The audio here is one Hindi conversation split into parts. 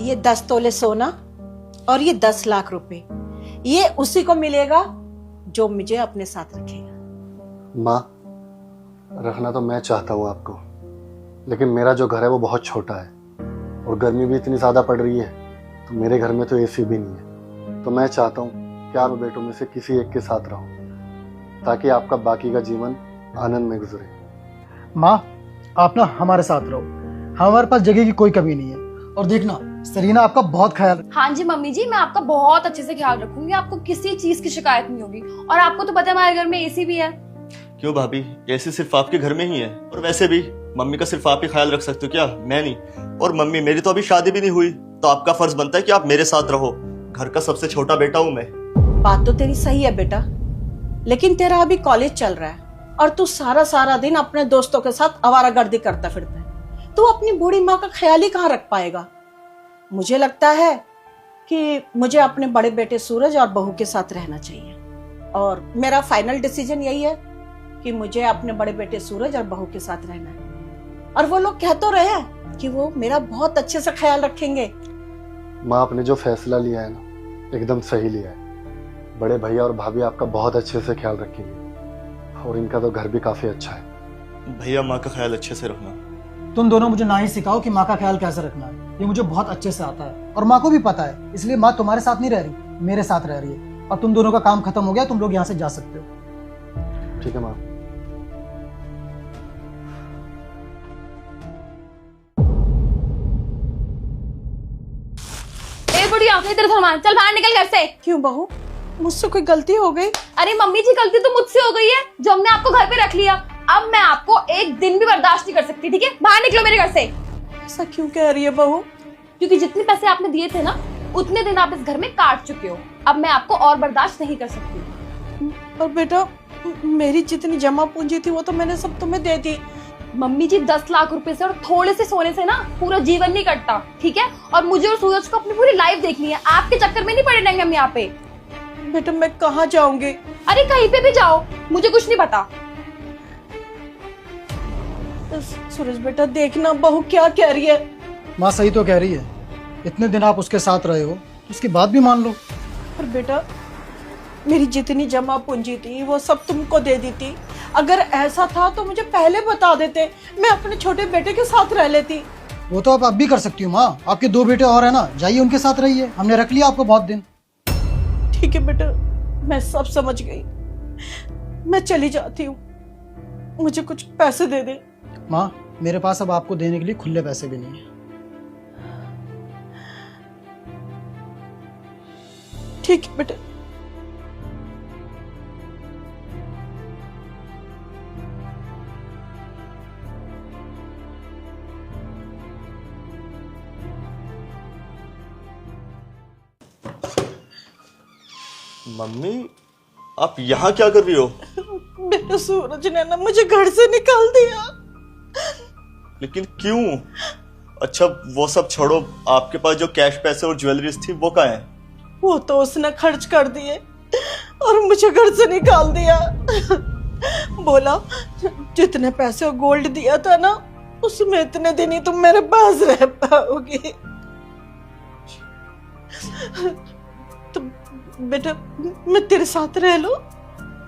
ये 10 तोले सोना और ये 10 लाख रुपए, ये उसी को मिलेगा जो मुझे अपने साथ रखेगा। माँ, रखना तो मैं चाहता हूँ आपको, लेकिन मेरा जो घर है वो बहुत छोटा है और गर्मी भी इतनी ज़्यादा पड़ रही है, तो मेरे घर में तो एसी भी नहीं है। तो मैं चाहता हूँ कि आप बेटों में से किसी एक के साथ रहो, ताकि आपका बाकी का जीवन आनंद में गुजरे। माँ, आप ना हमारे साथ रहो, हमारे पास जगह की कोई कमी नहीं है। और देखना, सरीना आपका बहुत ख्याल। हाँ जी मम्मी जी, मैं आपका बहुत अच्छे से ख्याल रखूंगी, आपको किसी चीज की शिकायत नहीं होगी। और आपको तो पता है हमारे घर में एसी भी है। क्यों भाभी, एसी सिर्फ आपके घर में ही है? और वैसे भी मम्मी का सिर्फ आप ही ख्याल रख सकते हो क्या, मैं नहीं? और मम्मी, मेरी तो अभी शादी भी नहीं हुई, तो आपका फर्ज बनता है कि आप मेरे साथ रहो। घर का सबसे छोटा बेटा हूँ मैं। बात तो तेरी सही है बेटा, लेकिन तेरा अभी कॉलेज चल रहा है और तू सारा दिन अपने दोस्तों के साथ आवारागर्दी करता फिरता है। तू अपनी बूढ़ी माँ का ख्याल ही कहाँ रख पाएगा। मुझे लगता है कि मुझे अपने बड़े बेटे सूरज और बहू के साथ रहना चाहिए, और मेरा फाइनल डिसीजन यही है कि मुझे अपने बड़े बेटे सूरज और बहू के साथ रहना है। और वो लोग कह तो रहे हैं कि वो मेरा बहुत अच्छे से ख्याल रखेंगे। माँ, आपने जो फैसला लिया है ना, एकदम सही लिया है। बड़े भैया और भाभी आपका बहुत अच्छे से ख्याल रखेंगे, और इनका तो घर भी काफी अच्छा है। भैया, माँ का ख्याल अच्छे से रखना। तुम दोनों मुझे ना ही सिखाओ कि माँ का ख्याल कैसे रखना है, ये मुझे बहुत अच्छे से आता है और माँ को भी पता है। इसलिए माँ तुम्हारे साथ नहीं रह रही, मेरे साथ रह रही है। और तुम दोनों का काम खत्म हो गया, तुम लोग यहाँ से जा सकते हो। ठीक है माँ। बुढ़िया, इधर सामान, चल बाहर निकल घर से। क्यों बहू, मुझसे कोई गलती हो गई? अरे मम्मी जी, गलती तो मुझसे हो गई है जो हमने आपको घर पे रख लिया। अब मैं आपको एक दिन भी बर्दाश्त नहीं कर सकती, ठीक है? बाहर निकलो मेरे घर से। ऐसा क्यों कह रही है बहू? क्योंकि जितने पैसे आपने दिए थे ना, उतने दिन आप इस घर में काट चुके हो। अब मैं आपको और बर्दाश्त नहीं कर सकती। पर बेटा, मेरी जितनी जमा पूंजी थी वो तो मैंने सब तुम्हें दे दी। मम्मी जी, 10 लाख रुपए से और थोड़े से सोने से ना पूरा जीवन नहीं कटता, ठीक है? और मुझे और सूरज को अपनी पूरी लाइफ देखनी है, आपके चक्कर में नहीं पड़े रहेंगे हम यहाँ पे। बेटा, मैं कहाँ जाऊंगी? अरे कहीं पे भी जाओ, मुझे कुछ नहीं पता। सूरज बेटा, देखना बहू क्या कह रही है। माँ सही तो कह रही है, इतने दिन आप उसके साथ रहे हो, उसकी बात भी मान लो। पर बेटा, मेरी जितनी जमा पूंजी थी वो सब तुमको दे दी थी। अगर ऐसा था तो मुझे पहले बता देते, मैं अपने छोटे बेटे के साथ रह लेती। वो तो आप अब भी कर सकती हो माँ, आपके 2 बेटे और है ना, जाइए उनके साथ रहिए, हमने रख लिया आपको बहुत दिन। ठीक है बेटा, मैं सब समझ गई, मैं चली जाती हूँ। मुझे कुछ पैसे दे दे। माँ, मेरे पास अब आपको देने के लिए खुले पैसे भी नहीं है। ठीक है बेटा। मम्मी, आप यहाँ क्या कर रही हो? बेटा, सूरज ने ना मुझे घर से निकाल दिया। लेकिन क्यों? अच्छा वो सब छोड़ो, आपके पास जो कैश पैसे और ज्वेलरीज थी वो कहाँ है? वो तो उसने खर्च कर दिए और मुझे घर से निकाल दिया। बोला जितने पैसे और गोल्ड दिया था ना, उसमें इतने दिन ही तुम मेरे पास रह पाओगी। तो बेटा, मैं तेरे साथ रह लूं?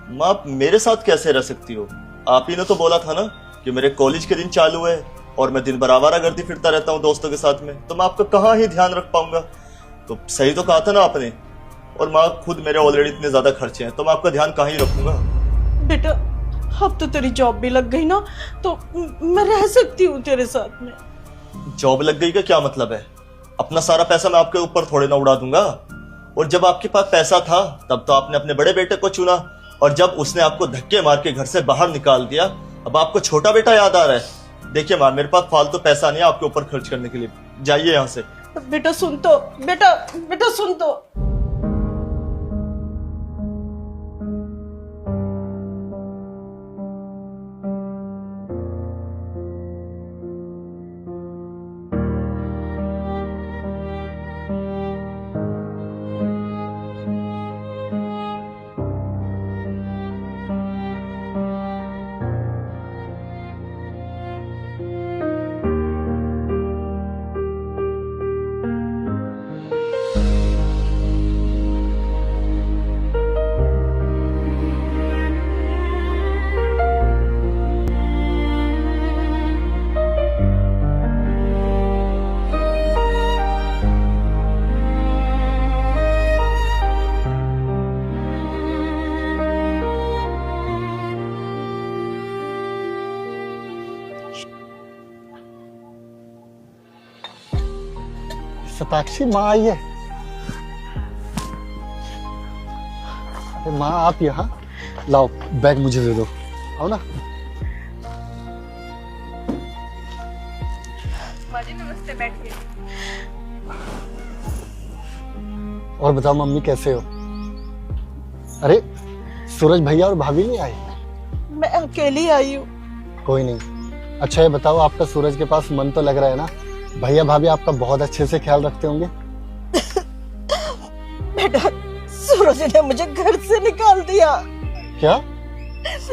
माँ, आप मेरे साथ कैसे रह सकती हो? आप ही ने तो बोला था ना कि मेरे कॉलेज के दिन चालू है और मैं दिन भर आवारागर्दी फिरता रहता हूँ दोस्तों के साथ में, तो मैं आपका कहाँ ही ध्यान रख पाऊंगा? तो सही तो कहा था ना आपने। और माँ, खुद मेरे ऑलरेडी इतने ज्यादा खर्चे हैं, तो मैं आपका ध्यान कहाँ ही रखूंगा? बेटा, अब तो तेरी जॉब भी लग गई ना, तो मैं रह सकती हूँ तेरे साथ में। जॉब लग गई का क्या मतलब है? अपना सारा पैसा मैं आपके ऊपर थोड़े ना उड़ा दूंगा। और जब आपके पास पैसा था तब तो आपने अपने बड़े बेटे को चुना, और जब उसने आपको धक्के मार के घर से बाहर निकाल दिया, अब आपको छोटा बेटा याद आ रहा है। देखिए माँ, मेरे पास फालतू पैसा नहीं है आपके ऊपर खर्च करने के लिए, जाइए यहाँ से। बेटा सुन तो, बेटा बेटा सुन तो। शताक्षी माँ आई है। अरे माँ आप यहाँ, लाओ बैग मुझे दे दो, आओ ना। नमस्ते, बैठिए। और बताओ मम्मी कैसे हो? अरे सूरज भैया और भाभी नहीं आए? मैं अकेली आई हूँ। कोई नहीं। अच्छा ये बताओ, आपका सूरज के पास मन तो लग रहा है ना? भैया भाभी आपका बहुत अच्छे से ख्याल रखते होंगे। बेटा, सूरज ने मुझे घर से निकाल दिया। क्या?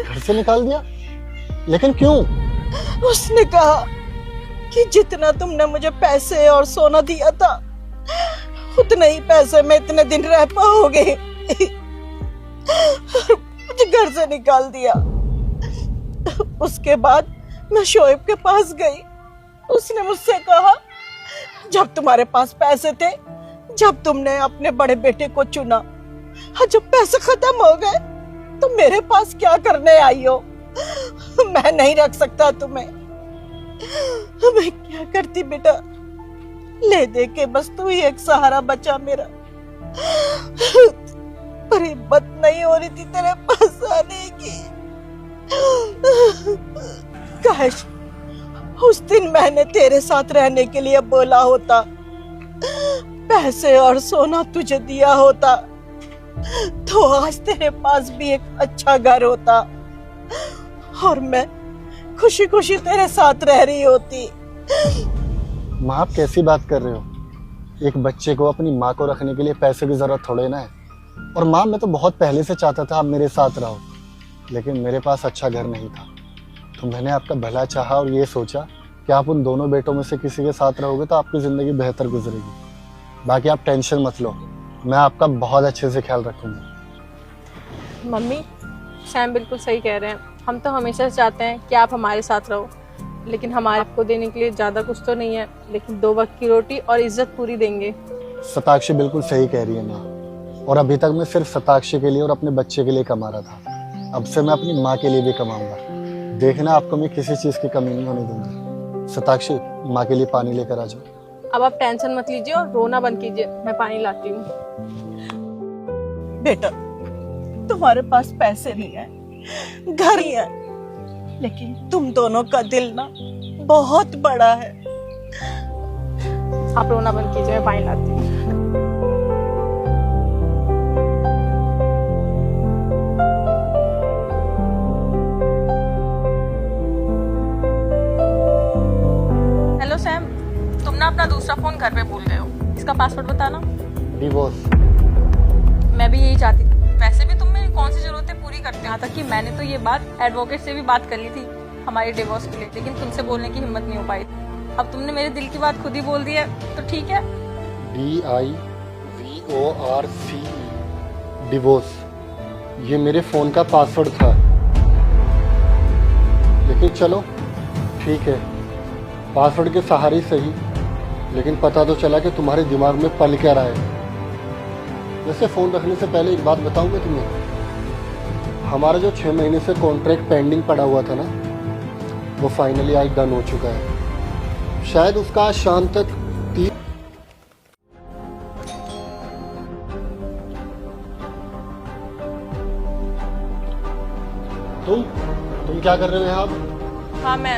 घर से निकाल दिया? लेकिन क्यों? उसने कहा कि जितना तुमने मुझे पैसे और सोना दिया था, उतने ही पैसे में इतने दिन रह पाओगे। मुझे घर से निकाल दिया। उसके बाद मैं शोएब के पास गई। उसने मुझसे कहा, जब तुम्हारे पास पैसे थे, जब तुमने अपने बड़े बेटे को चुना, और जब पैसे खत्म हो गए तो मेरे पास क्या करने आई हो? मैं नहीं रख सकता तुम्हें। मैं क्या करती बेटा, ले दे के बस तू ही एक सहारा बचा मेरा। पर हिम्मत नहीं हो रही थी तेरे पास आने की। काश उस दिन मैंने तेरे साथ रहने के लिए बोला होता, पैसे और सोना तुझे दिया होता, तो आज तेरे पास भी एक अच्छा घर होता और मैं खुशी खुशी तेरे साथ रह रही होती। माँ आप कैसी बात कर रहे हो? एक बच्चे को अपनी माँ को रखने के लिए पैसे की जरूरत थोड़े ना है। और माँ मैं तो बहुत पहले से चाहता था आप मेरे साथ रहो, लेकिन मेरे पास अच्छा घर नहीं था, तो मैंने आपका भला चाहा और ये सोचा कि आप उन दोनों बेटों में से किसी के साथ रहोगे तो आपकी ज़िंदगी बेहतर गुजरेगी। बाकी आप टेंशन मत लो, मैं आपका बहुत अच्छे से ख्याल रखूँगा। मम्मी, सैम बिल्कुल सही कह रहे हैं। हम तो हमेशा से चाहते हैं कि आप हमारे साथ रहो, लेकिन हमारे आपको देने के लिए ज़्यादा कुछ तो नहीं है, लेकिन 2 वक्त की रोटी और इज्जत पूरी देंगे। शताक्षी बिल्कुल सही कह रही है माँ, और अभी तक मैं सिर्फ शताक्षी के लिए और अपने बच्चे के लिए कमा रहा था। अब से मैं अपनी माँ के लिए भी कमाऊंगा। देखना आपको मैं किसी चीज़ की कमी नहीं होने दूंगी। शताक्षी माँ के लिए पानी लेकर आ जाओ। अब आप टेंशन मत लीजिए और रोना बंद कीजिए, मैं पानी लाती हूँ। बेटा, तुम्हारे पास पैसे नहीं है, घर ही है, लेकिन तुम दोनों का दिल ना बहुत बड़ा है। आप रोना बंद कीजिए, मैं पानी लाती हूँ। हेलो सैम, तुम ना अपना दूसरा फोन घर पे भूल गए हो। इसका पासवर्ड बताना। डिवोर्स। मैं भी यही चाहती थी। वैसे भी तुम्हें कौन सी जरूरतें पूरी करते हैं। तक कि मैंने तो ये बात एडवोकेट से भी बात कर ली थी हमारी डिवोर्स के लिए, लेकिन तुमसे बोलने की हिम्मत नहीं हो पाई। अब तुमने मेरे दिल की बात खुद ही बोल दी है, तो ठीक है। DIVORCE डिवोर्स, ये मेरे फोन का पासवर्ड था। लेकिन चलो ठीक है, पासवर्ड के सहारे ही सही, लेकिन पता तो चला कि तुम्हारे दिमाग में पल क्या रहा है। वैसे फ़ोन रखने से पहले एक बात बताऊं मैं तुम्हें, हमारा जो 6 महीने से कॉन्ट्रैक्ट पेंडिंग पड़ा हुआ था ना, वो फाइनली आज डन हो चुका है। शायद उसका आज शाम तक तुम क्या कर रहे हो यहाँ? हाँ, मैं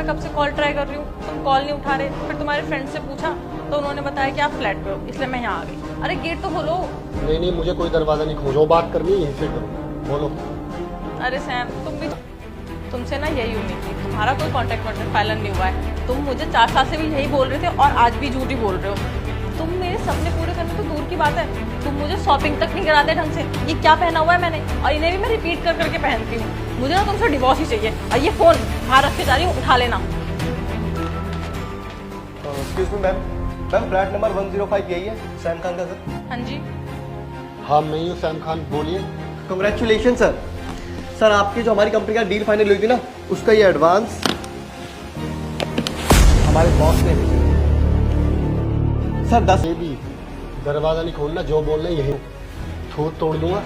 कब से कॉल ट्राई कर रही हूँ, तुम कॉल नहीं उठा रहे। फिर तुम्हारे फ्रेंड से पूछा तो उन्होंने बताया कि आप फ्लैट पे हो, इसलिए मैं यहाँ आ गई। अरे गेट तो खोलो। नहीं, मुझे कोई दरवाजा नहीं खोलो, बात करनी है यहीं से करो, बोलो। अरे सैम, तुमसे ना यही उम्मीद थी। तुम्हारा कोई कॉन्टैक्ट फाइनल नहीं हुआ है। तुम मुझे 4 साल से भी यही बोल रहे थे और आज भी झूठ ही बोल रहे हो। तुम मेरे सपने पूरे करने तो दूर की बात है, तुम मुझे शॉपिंग तक नहीं कराते ढंग से। ये क्या पहना हुआ है मैंने, और इन्हें भी मैं रिपीट कर करके पहनती हूँ। मुझे ना तुमसे डिवोर्स ही चाहिए। और ये फोन बाहर रख के जा रही हूँ, उठा लेना। Excuse me ma'am, flat number 105 यही है, सैम खान का घर? हाँ जी। हाँ मैं ही हूँ सैम खान, बोलिए। Congratulation sir. सर आपकी जो हमारी कंपनी का डील फाइनल हुई थी ना, उसका ये एडवांस हमारे बॉस ने भेजा सर। 10 ये भी दरवाजा नहीं खोलना, जो बोलना यही थूत तोड़ दूंगा।